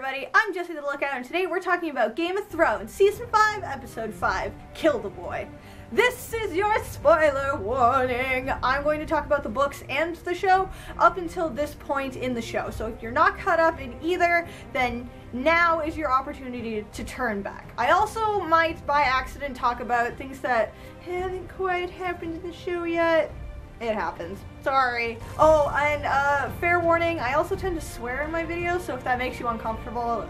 everybody, I'm Jessie the Lookout, and today we're talking about Game of Thrones, Season 5, Episode 5, Kill the Boy. This is your spoiler warning. I'm going to talk about the books and the show up until this point in the show, so if you're not caught up in either, then now is your opportunity to turn back. I also might, by accident, talk about things that haven't quite happened in the show yet. It happens. Sorry. Oh, and fair warning, I also tend to swear in my videos, so if that makes you uncomfortable,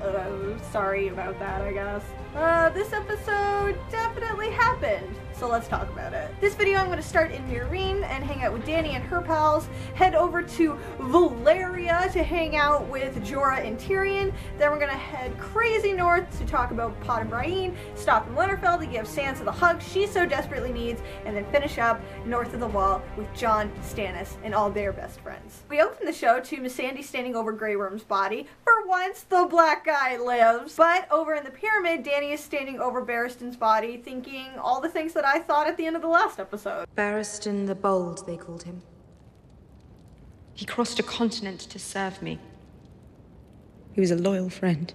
sorry about that, I guess. This episode definitely happened, so let's talk about it. This video I'm going to start in Meereen and hang out with Dany and her pals, head over to Valyria to hang out with Jorah and Tyrion, then we're going to head crazy north to talk about Pod and Brienne, stop in Winterfell to give Sansa the hug she so desperately needs, and then finish up north of the Wall with Jon, Stannis, and all their best friends. We open the show to Missandei standing over Grey Worm's body. For once, the black guy lives. But over in the pyramid, Dany is standing over Barristan's body, thinking all the things that I thought at the end of the last episode. Barristan the Bold, they called him. He crossed a continent to serve me. He was a loyal friend.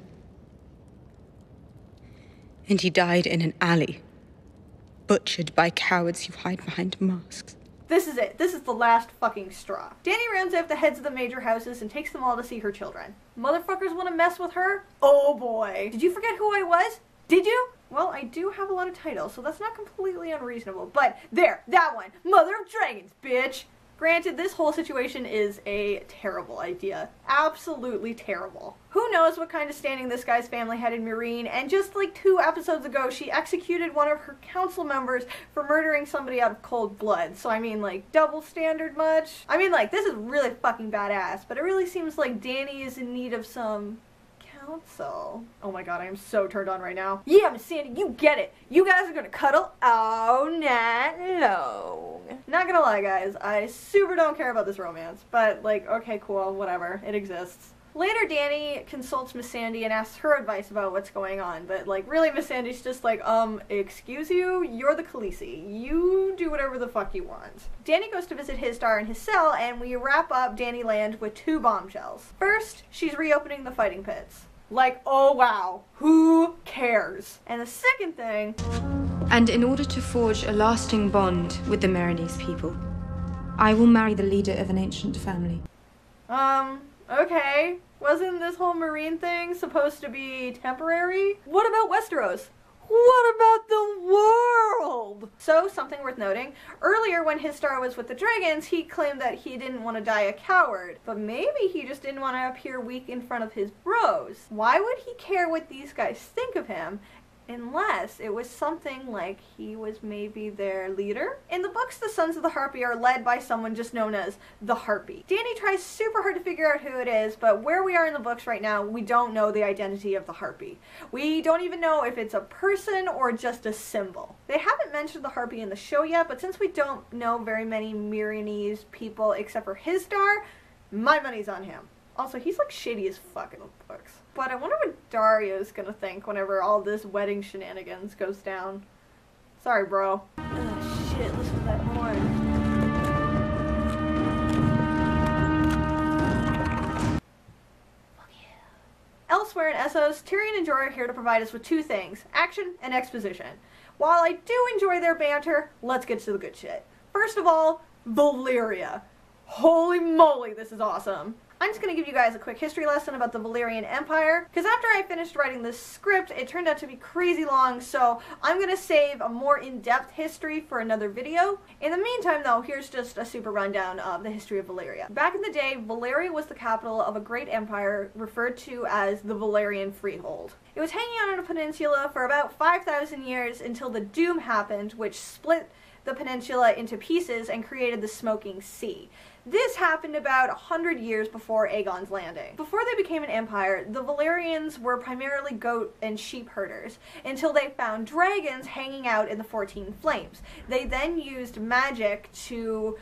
And he died in an alley, butchered by cowards who hide behind masks. This is it. This is the last fucking straw. Dany rounds up the heads of the major houses and takes them all to see her children. Motherfuckers want to mess with her? Oh boy. Did you forget who I was? Did you? Well, I do have a lot of titles, so that's not completely unreasonable. But there, that one. Mother of Dragons, bitch. Granted, this whole situation is a terrible idea. Absolutely terrible. Who knows what kind of standing this guy's family had in Meereen, and just like 2 episodes ago, she executed one of her council members for murdering somebody out of cold blood. So I mean, like, double standard much? I mean, like, this is really fucking badass, but it really seems like Dany is in need of some counsel. Oh my god, I am so turned on right now. Yeah, Miss Sandy, you get it. You guys are gonna cuddle all night long. Not gonna lie, guys, I super don't care about this romance, but like, okay, cool, whatever, it exists. Later, Dany consults Miss Sandy and asks her advice about what's going on, but like, really, Miss Sandy's just like, excuse you? You're the Khaleesi. You do whatever the fuck you want. Dany goes to visit Histar in his cell, and we wrap up Dany Land with 2 bombshells. First, she's reopening the fighting pits. Like, oh wow, who cares? And the second thing... And in order to forge a lasting bond with the Meereenese people, I will marry the leader of an ancient family. Okay. Wasn't this whole Meereen thing supposed to be temporary? What about Westeros? What about the world? So, something worth noting, earlier when Histar was with the dragons, he claimed that he didn't want to die a coward, but maybe he just didn't want to appear weak in front of his bros. Why would he care what these guys think of him? Unless it was something like he was maybe their leader? In the books, the Sons of the Harpy are led by someone just known as the Harpy. Dany tries super hard to figure out who it is, but where we are in the books right now, we don't know the identity of the Harpy. We don't even know if it's a person or just a symbol. They haven't mentioned the Harpy in the show yet, but since we don't know very many Meereenese people except for Histar, my money's on him. Also, he's like shady as fuck in the books. But I wonder what Dario's gonna think whenever all this wedding shenanigans goes down. Sorry, bro. Oh shit, listen to that horn. Fuck yeah. Elsewhere in Essos, Tyrion and Jorah are here to provide us with 2 things, action and exposition. While I do enjoy their banter, let's get to the good shit. First of all, Valyria. Holy moly, this is awesome. I'm just going to give you guys a quick history lesson about the Valyrian Empire, because after I finished writing this script, it turned out to be crazy long, so I'm going to save a more in-depth history for another video. In the meantime, though, here's just a super rundown of the history of Valyria. Back in the day, Valyria was the capital of a great empire referred to as the Valyrian Freehold. It was hanging out on a peninsula for about 5,000 years until the Doom happened, which split the peninsula into pieces and created the Smoking Sea. This happened about 100 years before Aegon's Landing. Before they became an empire, the Valyrians were primarily goat and sheep herders, until they found dragons hanging out in the 14 Flames. They then used magic to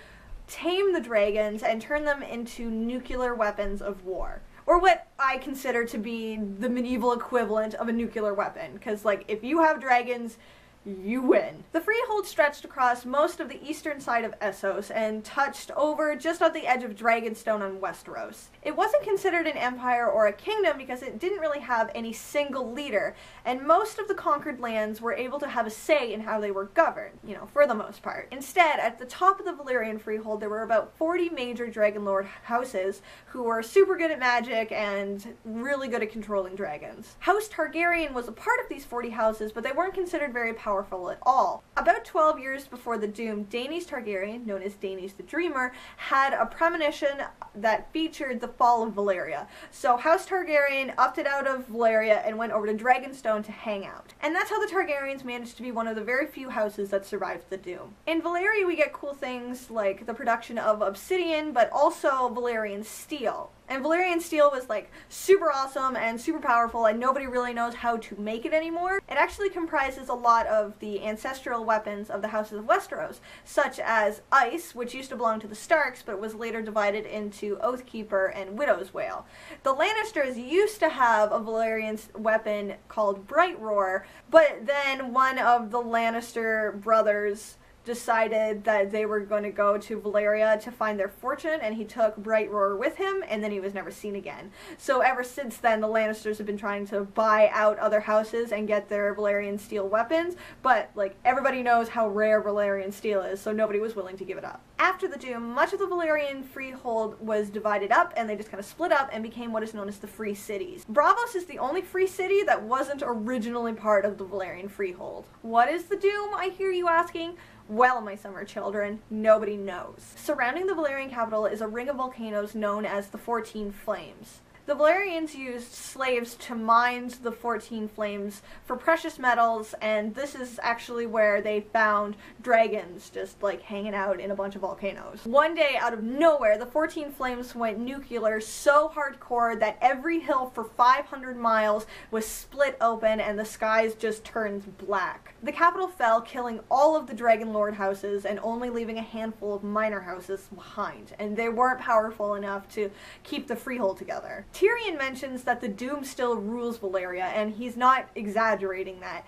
tame the dragons and turn them into nuclear weapons of war. Or what I consider to be the medieval equivalent of a nuclear weapon. Because, like, if you have dragons, you win. The freehold stretched across most of the eastern side of Essos and touched over just on the edge of Dragonstone on Westeros. It wasn't considered an empire or a kingdom because it didn't really have any single leader, and most of the conquered lands were able to have a say in how they were governed, you know, for the most part. Instead, at the top of the Valyrian freehold, there were about 40 major Dragonlord houses who were super good at magic and really good at controlling dragons. House Targaryen was a part of these 40 houses, but they weren't considered very powerful at all. About 12 years before the Doom, Daenys Targaryen, known as Daenys the Dreamer, had a premonition that featured the fall of Valyria. So House Targaryen opted out of Valyria and went over to Dragonstone to hang out. And that's how the Targaryens managed to be one of the very few houses that survived the Doom. In Valyria we get cool things like the production of obsidian, but also Valyrian steel. And Valyrian steel was like super awesome and super powerful, and nobody really knows how to make it anymore. It actually comprises a lot of the ancestral weapons of the houses of Westeros, such as ice, which used to belong to the Starks, but was later divided into Oathkeeper and Widow's Wail. The Lannisters used to have a Valyrian weapon called Bright Roar, but then one of the Lannister brothers decided that they were going to go to Valyria to find their fortune, and he took Bright Roar with him, and then he was never seen again. So ever since then, the Lannisters have been trying to buy out other houses and get their Valyrian steel weapons, but like everybody knows how rare Valyrian steel is, so nobody was willing to give it up. After the Doom, much of the Valyrian freehold was divided up, and they just kind of split up and became what is known as the Free Cities. Braavos is the only free city that wasn't originally part of the Valyrian freehold. What is the Doom, I hear you asking? Well, my summer children, nobody knows. Surrounding the Valyrian capital is a ring of volcanoes known as the 14 Flames. The Valyrians used slaves to mine the 14 Flames for precious metals, and this is actually where they found dragons just like hanging out in a bunch of volcanoes. One day, out of nowhere, the 14 Flames went nuclear so hardcore that every hill for 500 miles was split open and the skies just turned black. The capital fell, killing all of the Dragonlord houses and only leaving a handful of minor houses behind, and they weren't powerful enough to keep the freehold together. Tyrion mentions that the Doom still rules Valyria, and he's not exaggerating that.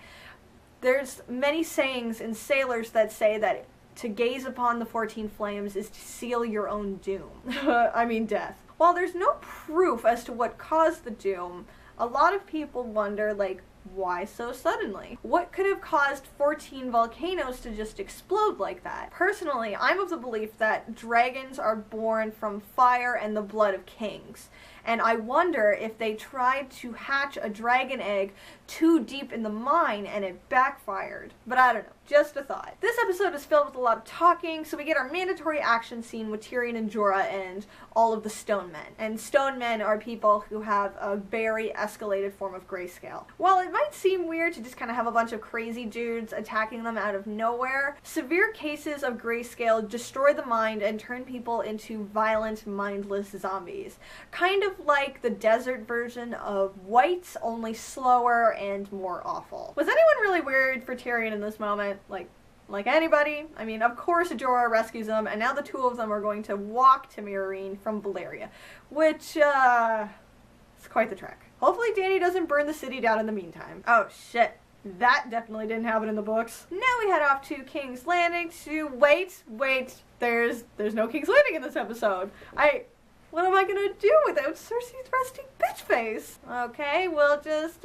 There's many sayings in sailors that say that to gaze upon the 14 Flames is to seal your own doom. I mean death. While there's no proof as to what caused the Doom, a lot of people wonder, like, why so suddenly? What could have caused 14 volcanoes to just explode like that? Personally, I'm of the belief that dragons are born from fire and the blood of kings. And I wonder if they tried to hatch a dragon egg too deep in the mine and it backfired. But I don't know. Just a thought. This episode is filled with a lot of talking, so we get our mandatory action scene with Tyrion and Jorah and all of the Stone Men. And Stone Men are people who have a very escalated form of grayscale. While it might seem weird to just kind of have a bunch of crazy dudes attacking them out of nowhere, severe cases of grayscale destroy the mind and turn people into violent, mindless zombies. Kind of like the desert version of White, only slower and more awful. Was anyone really worried for Tyrion in this moment? Like anybody? I mean, of course Jorah rescues them, and now the two of them are going to walk to Meereen from Valyria, which, it's quite the trek. Hopefully Dany doesn't burn the city down in the meantime. Oh shit. That definitely didn't happen in the books. Now we head off to King's Landing to wait, there's no King's Landing in this episode. What am I gonna do without Cersei's resting bitch face? Okay, we'll just,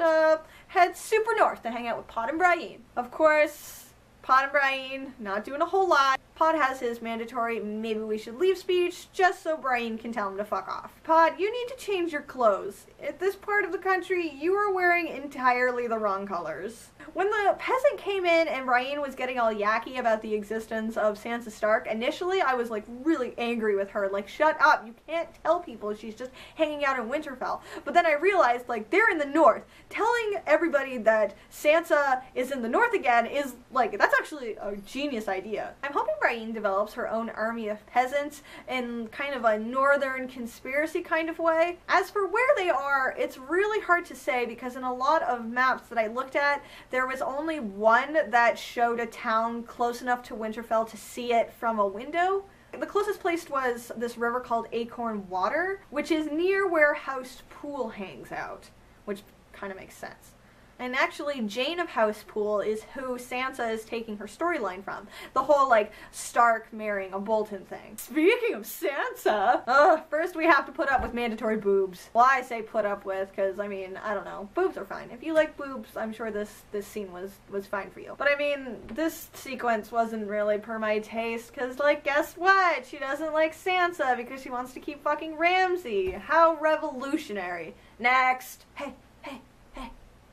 head super north to hang out with Pod and Brienne. Of course, Pod and Brienne not doing a whole lot. Pod has his mandatory "maybe we should leave" speech just so Brienne can tell him to fuck off. Pod, you need to change your clothes. At this part of the country, you are wearing entirely the wrong colors. When the peasant came in and Brienne was getting all yacky about the existence of Sansa Stark, initially I was like really angry with her. Like, shut up, you can't tell people she's just hanging out in Winterfell. But then I realized, like, they're in the north. Telling everybody that Sansa is in the north again is, like, that's actually a genius idea. I'm hoping Brienne develops her own army of peasants in kind of a northern conspiracy kind of way. As for where they are, it's really hard to say because in a lot of maps that I looked at, there was only one that showed a town close enough to Winterfell to see it from a window. The closest place was this river called Acorn Water, which is near where House Poole hangs out, which kind of makes sense. And actually, Jane of House Pool is who Sansa is taking her storyline from. The whole, like, Stark marrying a Bolton thing. Speaking of Sansa, first we have to put up with mandatory boobs. Well, I say put up with, because, I mean, I don't know. Boobs are fine. If you like boobs, I'm sure this scene was fine for you. But, I mean, this sequence wasn't really per my taste, because, like, guess what? She doesn't like Sansa because she wants to keep fucking Ramsay. How revolutionary. Next. Hey,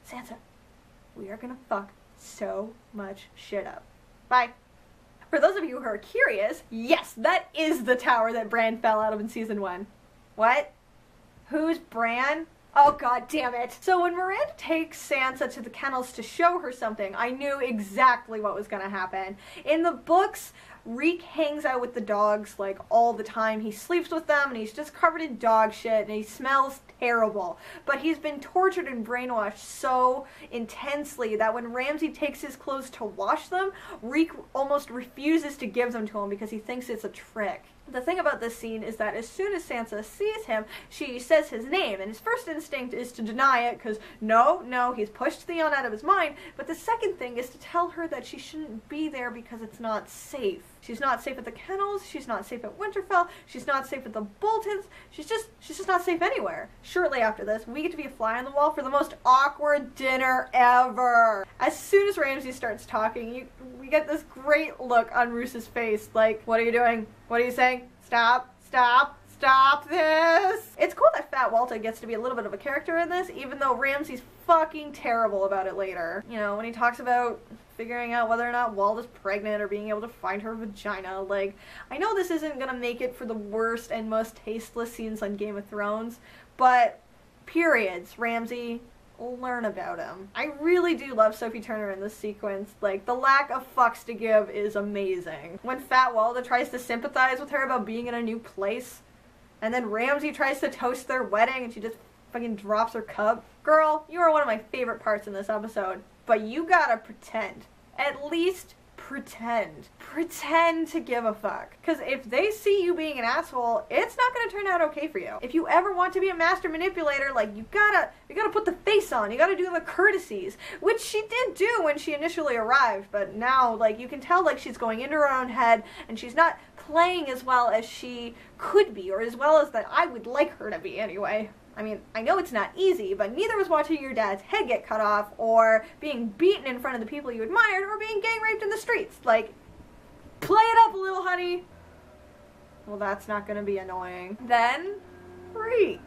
Sansa, we are gonna fuck so much shit up. Bye. For those of you who are curious, yes, that is the tower that Bran fell out of in season 1. What? Who's Bran? Oh, god damn it. So when Miranda takes Sansa to the kennels to show her something, I knew exactly what was gonna happen. In the books, Reek hangs out with the dogs, like, all the time. He sleeps with them, and he's just covered in dog shit, and he smells terrible. But he's been tortured and brainwashed so intensely that when Ramsay takes his clothes to wash them, Reek almost refuses to give them to him because he thinks it's a trick. The thing about this scene is that as soon as Sansa sees him, she says his name, and his first instinct is to deny it, because no, he's pushed Theon out of his mind, but the second thing is to tell her that she shouldn't be there because it's not safe. She's not safe at the kennels, she's not safe at Winterfell, she's not safe at the Boltons, she's just not safe anywhere. Shortly after this, we get to be a fly on the wall for the most awkward dinner ever. As soon as Ramsay starts talking, we get this great look on Roos's face, like, what are you doing? What are you saying? Stop this! It's cool that Fat Walter gets to be a little bit of a character in this, even though Ramsay's fucking terrible about it later. You know, when he talks about figuring out whether or not Walda's pregnant or being able to find her vagina, like, I know this isn't gonna make it for the worst and most tasteless scenes on Game of Thrones, but periods, Ramsay, learn about him. I really do love Sophie Turner in this sequence. Like, the lack of fucks to give is amazing. When Fat Walda tries to sympathize with her about being in a new place, and then Ramsay tries to toast their wedding and she just fucking drops her cup. Girl, you are one of my favorite parts in this episode, but you gotta pretend. At least pretend. Pretend to give a fuck. Because if they see you being an asshole, it's not going to turn out okay for you. If you ever want to be a master manipulator, like, you gotta put the face on. You gotta do the courtesies. Which she did do when she initially arrived, but now, like, you can tell, like, she's going into her own head, and she's not playing as well as she could be, or as well as that I would like her to be anyway. I mean, I know it's not easy, but neither was watching your dad's head get cut off, or being beaten in front of the people you admired, or being gang raped in the streets. Like, play it up a little, honey. Well, that's not gonna be annoying. Then, Reek.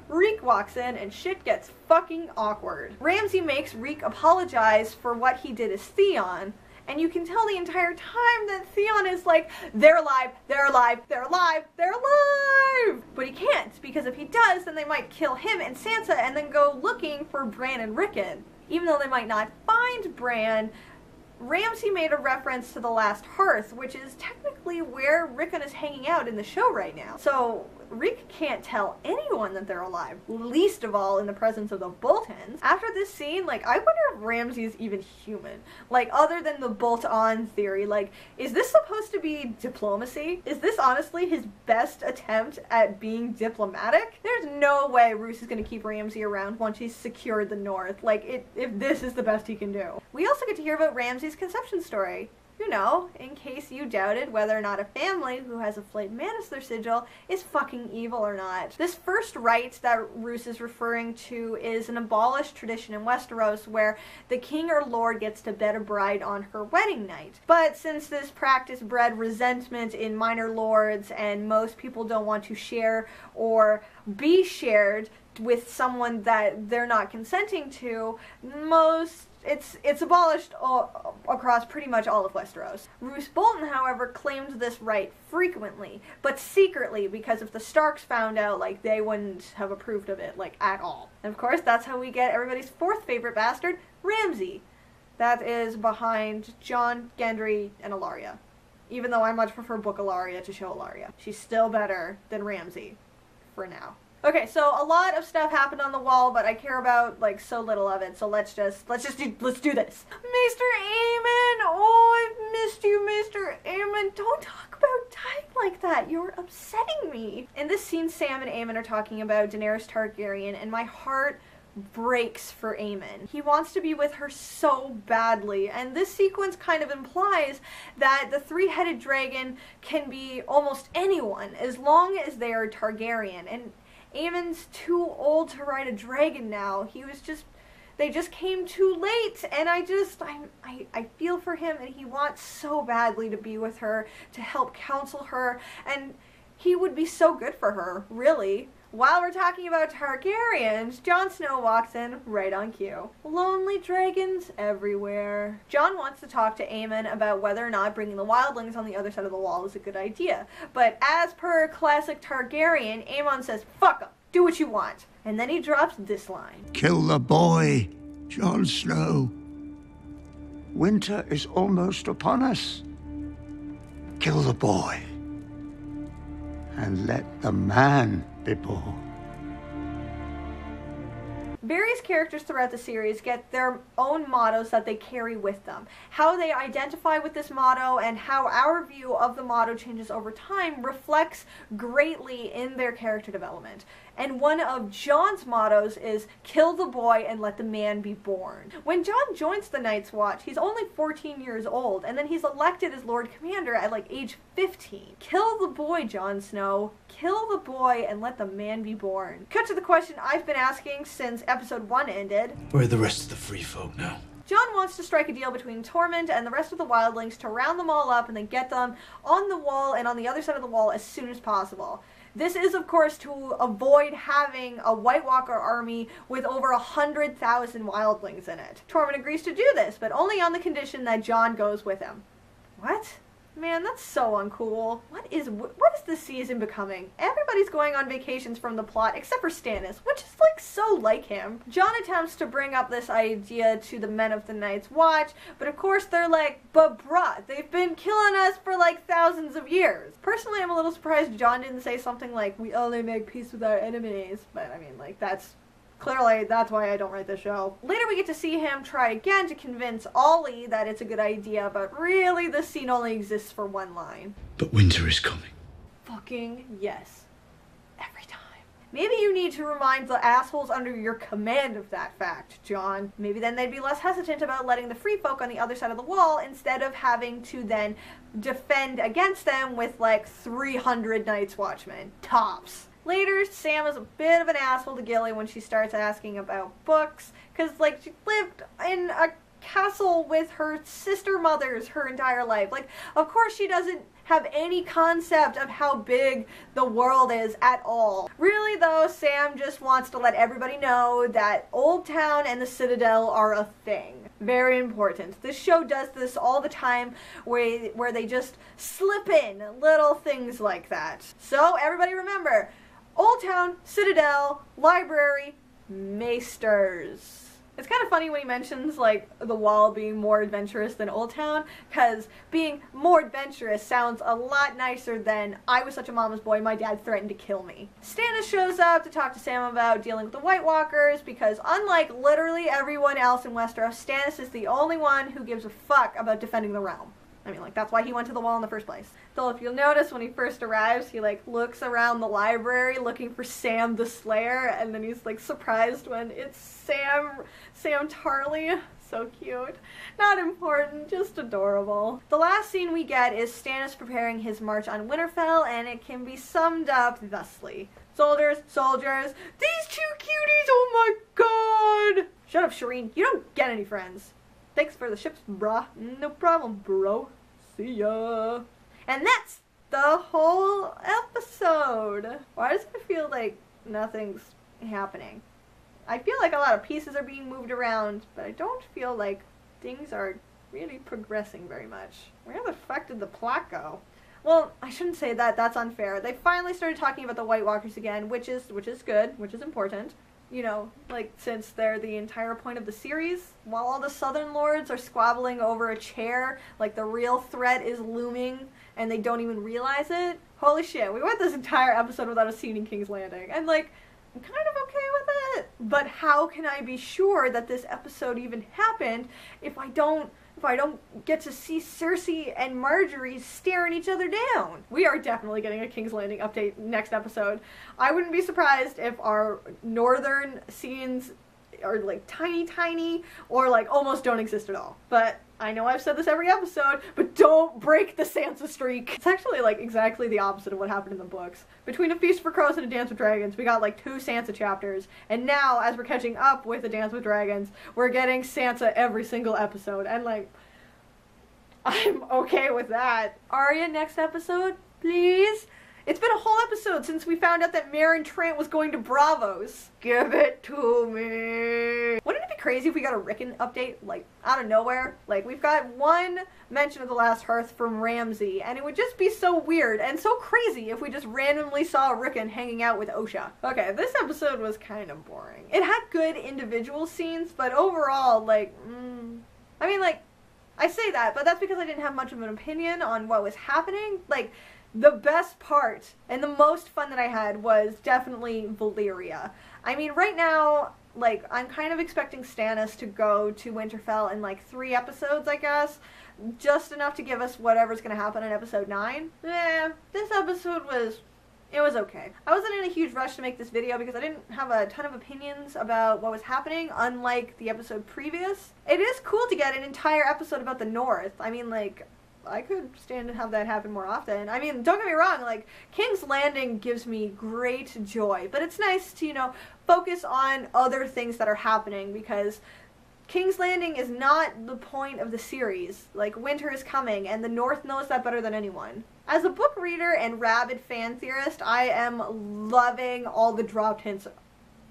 Reek walks in and shit gets fucking awkward. Ramsay makes Reek apologize for what he did as Theon, and you can tell the entire time that Theon is like, they're alive, they're alive, they're alive, they're alive! But he can't, because if he does, then they might kill him and Sansa and then go looking for Bran and Rickon. Even though they might not find Bran, Ramsay made a reference to the Last Hearth, which is technically where Rickon is hanging out in the show right now. So Rick can't tell anyone that they're alive, least of all in the presence of the Boltons. After this scene, like, I wonder if Ramsay is even human. Like, other than the bolt-on theory, like, is this supposed to be diplomacy? Is this honestly his best attempt at being diplomatic? There's no way Roose is gonna keep Ramsay around once he's secured the North. Like, if this is the best he can do. We also get to hear about Ramsay's conception story. You know, in case you doubted whether or not a family who has a flayed man as their sigil is fucking evil or not. This first rite that Roose is referring to is an abolished tradition in Westeros where the king or lord gets to bed a bride on her wedding night. But since this practice bred resentment in minor lords and most people don't want to share or be shared with someone that they're not consenting to, it's abolished across pretty much all of Westeros. Roose Bolton, however, claimed this right frequently, but secretly, because if the Starks found out, like, they wouldn't have approved of it, like, at all. And of course, that's how we get everybody's fourth favorite bastard, Ramsay. That is behind Jon, Gendry, and Ellaria. Even though I much prefer Book Ellaria to show Ellaria. She's still better than Ramsay, for now. Okay, so a lot of stuff happened on the wall, but I care about, like, so little of it, so let's do this. Mr. Aemon! Oh, I've missed you, Mr. Aemon! Don't talk about type like that! You're upsetting me! In this scene, Sam and Aemon are talking about Daenerys Targaryen, and my heart breaks for Aemon. He wants to be with her so badly, and this sequence kind of implies that the three-headed dragon can be almost anyone as long as they are Targaryen, and Aemon's too old to ride a dragon now. They just came too late, and I feel for him, and he wants so badly to be with her, to help counsel her, and he would be so good for her, really. While we're talking about Targaryens, Jon Snow walks in right on cue. Lonely dragons everywhere. Jon wants to talk to Aemon about whether or not bringing the wildlings on the other side of the wall is a good idea, but as per classic Targaryen, Aemon says, "Fuck 'em, do what you want." And then he drops this line. Kill the boy, Jon Snow. Winter is almost upon us. Kill the boy. And let the man be born. Various characters throughout the series get their own mottos that they carry with them. How they identify with this motto and how our view of the motto changes over time reflects greatly in their character development. And one of Jon's mottos is, "Kill the boy and let the man be born." When Jon joins the Night's Watch, he's only 14 years old, and then he's elected as Lord Commander at like age 15. Kill the boy, Jon Snow. Kill the boy and let the man be born. Cut to the question I've been asking since episode 1 ended. Where are the rest of the free folk now? Jon wants to strike a deal between Tormund and the rest of the wildlings to round them all up and then get them on the wall and on the other side of the wall as soon as possible. This is, of course, to avoid having a White Walker army with over 100,000 wildlings in it. Tormund agrees to do this, but only on the condition that Jon goes with him. What? Man, that's so uncool. What is this season becoming? Everybody's going on vacations from the plot except for Stannis, which is like so like him. Jon attempts to bring up this idea to the men of the Night's Watch, but of course they're like, "But bruh, they've been killing us for like thousands of years." Personally, I'm a little surprised Jon didn't say something like, "We only make peace with our enemies," but I mean, like, that's why I don't write the show. Later we get to see him try again to convince Ollie that it's a good idea, but really this scene only exists for one line. But winter is coming. Fucking yes. Every time. Maybe you need to remind the assholes under your command of that fact, Jon. Maybe then they'd be less hesitant about letting the free folk on the other side of the wall instead of having to then defend against them with like 300 Night's Watchmen. Tops. Later, Sam is a bit of an asshole to Gilly when she starts asking about books, because, like, she lived in a castle with her sister mothers her entire life. Like, of course she doesn't have any concept of how big the world is at all. Really, though, Sam just wants to let everybody know that Old Town and the Citadel are a thing. Very important. This show does this all the time, where they just slip in little things like that. So, everybody remember, Old Town, Citadel, Library, Maesters. It's kind of funny when he mentions, like, the Wall being more adventurous than Old Town, because being more adventurous sounds a lot nicer than, "I was such a mama's boy, my dad threatened to kill me." Stannis shows up to talk to Sam about dealing with the White Walkers, because unlike literally everyone else in Westeros, Stannis is the only one who gives a fuck about defending the realm. I mean, like, that's why he went to the Wall in the first place. So if you'll notice, when he first arrives, he, like, looks around the library looking for Sam the Slayer, and then he's, like, surprised when it's Sam Tarly. So cute. Not important, just adorable. The last scene we get is Stannis preparing his march on Winterfell, and it can be summed up thusly. Soldiers, these two cuties, oh my god! Shut up, Shireen, you don't get any friends. Thanks for the ships, brah. No problem, bro. See ya. And that's the whole episode. Why does it feel like nothing's happening? I feel like a lot of pieces are being moved around, but I don't feel like things are really progressing very much. Where the fuck did the plot go? Well, I shouldn't say that. That's unfair. They finally started talking about the White Walkers again, which is good, which is important. You know, like, since they're the entire point of the series, while all the Southern Lords are squabbling over a chair, like the real threat is looming, and they don't even realize it. Holy shit, we went this entire episode without a scene in King's Landing, and, like, I'm kind of okay with it. But how can I be sure that this episode even happened if I don't get to see Cersei and Marjorie staring each other down? We are definitely getting a King's Landing update next episode. I wouldn't be surprised if our northern scenes are like tiny or like almost don't exist at all. But I know I've said this every episode, but don't break the Sansa streak. It's actually like exactly the opposite of what happened in the books. Between A Feast for Crows and A Dance with Dragons, we got like 2 Sansa chapters, and now as we're catching up with A Dance with Dragons, we're getting Sansa every single episode, and like, I'm okay with that. Arya next episode, please? It's been a whole episode since we found out that Meereen Trant was going to Bravos. Give it to me. Wouldn't it be crazy if we got a Rickon update, like, out of nowhere? Like, we've got one mention of the Last Hearth from Ramsay, and it would just be so weird and so crazy if we just randomly saw Rickon hanging out with Osha. Okay, this episode was kind of boring. It had good individual scenes, but overall, like, I mean, like, I say that, but that's because I didn't have much of an opinion on what was happening. Like, the best part and the most fun that I had was definitely Valyria. I mean, right now, like, I'm kind of expecting Stannis to go to Winterfell in like 3 episodes, I guess. Just enough to give us whatever's going to happen in episode 9. This episode was... it was okay. I wasn't in a huge rush to make this video because I didn't have a ton of opinions about what was happening, unlike the episode previous. It is cool to get an entire episode about the North. I mean, like, I could stand to have that happen more often. I mean, don't get me wrong, like, King's Landing gives me great joy, but it's nice to, you know, focus on other things that are happening, because King's Landing is not the point of the series. Like, winter is coming, and the North knows that better than anyone. As a book reader and rabid fan theorist, I am loving all the dropped hints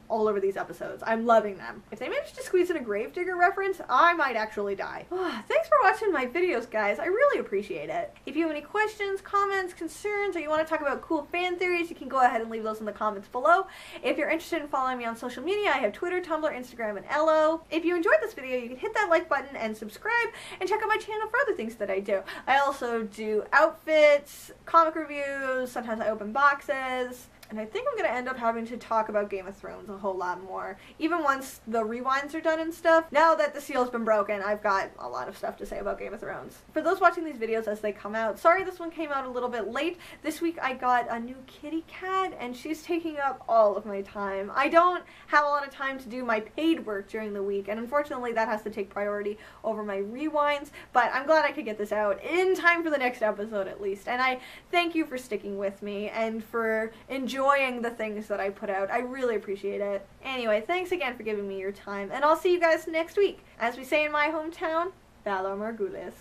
all over these episodes. I'm loving them. If they manage to squeeze in a Gravedigger reference, I might actually die. Thanks for watching my videos, guys. I really appreciate it. If you have any questions, comments, concerns, or you want to talk about cool fan theories, you can go ahead and leave those in the comments below. If you're interested in following me on social media, I have Twitter, Tumblr, Instagram, and Elo. If you enjoyed this video, you can hit that like button and subscribe, and check out my channel for other things that I do. I also do outfits, comic reviews, sometimes I open boxes. And I think I'm going to end up having to talk about Game of Thrones a whole lot more. Even once the rewinds are done and stuff. Now that the seal's been broken, I've got a lot of stuff to say about Game of Thrones. For those watching these videos as they come out, sorry this one came out a little bit late. This week I got a new kitty cat, and she's taking up all of my time. I don't have a lot of time to do my paid work during the week, and unfortunately that has to take priority over my rewinds. But I'm glad I could get this out in time for the next episode at least. And I thank you for sticking with me and for enjoying the things that I put out. I really appreciate it. Anyway, thanks again for giving me your time, and I'll see you guys next week. As we say in my hometown, Valor Margulis.